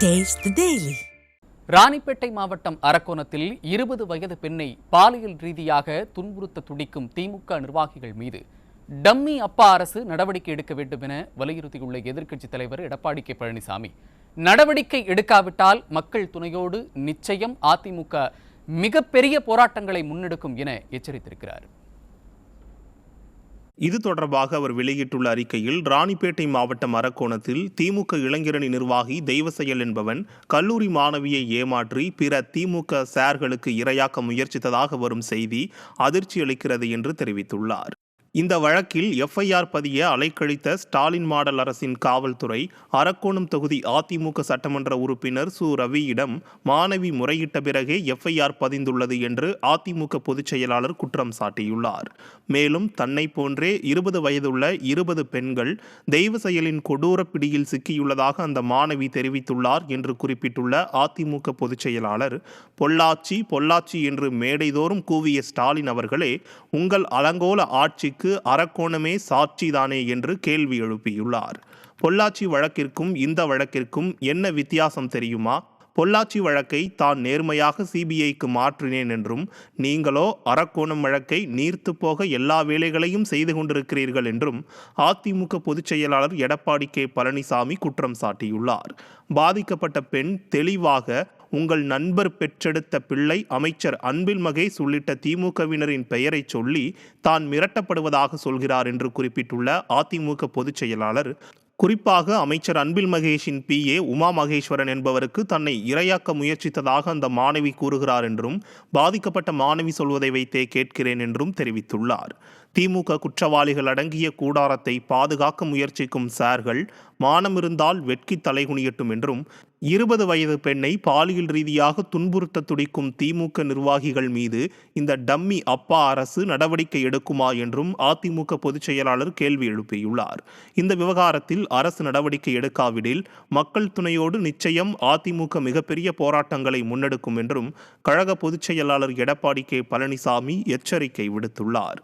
Taste the Daily. Ranipet மாவட்டம் அரக்கோணத்தில் 20 வயது பெண்ணை பாலியல் ரீதியாக துன்புறுத்த துடிக்கும் திமுக நிர்வாகிகள் மீது டம்மி அப்பா அரசு நடவடிக்கை எடுக்க வேண்டும் என வலியுறுத்தியுள்ள எதிர்க்கட்சித் தலைவர் எடப்பாடி கே பழனிசாமி, நடவடிக்கை எடுக்காவிட்டால் மக்கள் துணையோடு நிச்சயம் அதிமுக மிகப்பெரிய போராட்டங்களை முன்னெடுக்கும் என எச்சரித்திருக்கிறார். இது தொடர்பாக அவர் வெளியிட்டுள்ள அறிக்கையில், ராணிப்பேட்டை மாவட்டம் அரக்கோணத்தில் திமுக இளைஞரணி நிர்வாகி தெய்வசெயல் என்பவன் கல்லூரி மாணவியை ஏமாற்றி பிற திமுக சார்களுக்கு இரையாக்க முயற்சித்ததாக வரும் செய்தி அதிர்ச்சி அளிக்கிறது என்று தெரிவித்துள்ளார். இந்த வழக்கில் எஃப்ஐஆர் பதிய அலைக்கழித்த ஸ்டாலின் மாடல் அரசின் காவல்துறை அரக்கோணம் தொகுதி அதிமுக சட்டமன்ற உறுப்பினர் சு ரவியிடம் மாணவி முறையிட்ட பிறகே எஃப்ஐஆர் பதிந்துள்ளது என்று அதிமுக பொதுச் செயலாளர் குற்றம் சாட்டியுள்ளார். மேலும் தன்னை போன்றே 20 வயதுள்ள 20 பெண்கள் தெய்வ செயலின் கொடூர பிடியில் சிக்கியுள்ளதாக அந்த மாணவி தெரிவித்துள்ளார் என்று குறிப்பிட்டுள்ள அதிமுக பொதுச் செயலாளர், பொள்ளாச்சி பொள்ளாச்சி என்று மேடைதோறும் கூவிய ஸ்டாலின் அவர்களே, உங்கள் அலங்கோல ஆட்சிக்கு அரக்கோணமே சாட்சிதானே என்று கேள்வி எழுப்பியுள்ளார். பொள்ளாச்சி வழக்கிற்கும் இந்த வழக்கிற்கும் என்ன வித்தியாசம் தெரியுமா? பொள்ளாச்சி வழக்கை தான் நேர்மையாக சிபிஐக்கு மாற்றினேன் என்றும், நீங்களோ அரக்கோணம் வழக்கை நீர்த்து போக எல்லா வேலைகளையும் செய்து கொண்டிருக்கிறீர்கள் என்றும் அதிமுக பொதுச் செயலாளர் எடப்பாடி கே பழனிசாமி குற்றம் சாட்டியுள்ளார். பாதிக்கப்பட்ட பெண் தெளிவாக, உங்கள் நண்பர் பெற்றெடுத்த பிள்ளை அமைச்சர் அன்பில் மகேஷ் உள்ளிட்ட திமுகவினரின் பெயரை சொல்லி தான் மிரட்டப்படுவதாக சொல்கிறார் என்று குறிப்பிட்டுள்ள அதிமுக பொதுச் செயலாளர், குறிப்பாக அமைச்சர் அன்பில் மகேஷின் பிஏ உமா மகேஸ்வரன் என்பவருக்கு தன்னை இரையாக்க முயற்சித்ததாக அந்த மாணவி கூறுகிறார் என்றும், பாதிக்கப்பட்ட மாணவி சொல்வதை வைத்தே கேட்கிறேன் என்றும் தெரிவித்துள்ளார். திமுக குற்றவாளிகள் அடங்கிய கூடாரத்தை பாதுகாக்க முயற்சிக்கும் சார்கள் மானம் இருந்தால் வெட்கி தலைகுனியட்டும் என்றும், 20 வயது பெண்ணை பாலியல் ரீதியாக துன்புறுத்த துடிக்கும் திமுக நிர்வாகிகள் மீது இந்த டம்மி அப்பா அரசு நடவடிக்கை எடுக்குமா என்றும் அதிமுக பொதுச் செயலாளர் கேள்வி எழுப்பியுள்ளார். இந்த விவகாரத்தில் அரசு நடவடிக்கை எடுக்காவிடில் மக்கள் துணையோடு நிச்சயம் அதிமுக மிகப்பெரிய போராட்டங்களை முன்னெடுக்கும் என்றும் கழக பொதுச் செயலாளர் எடப்பாடி கே பழனிசாமி எச்சரிக்கை விடுத்துள்ளார்.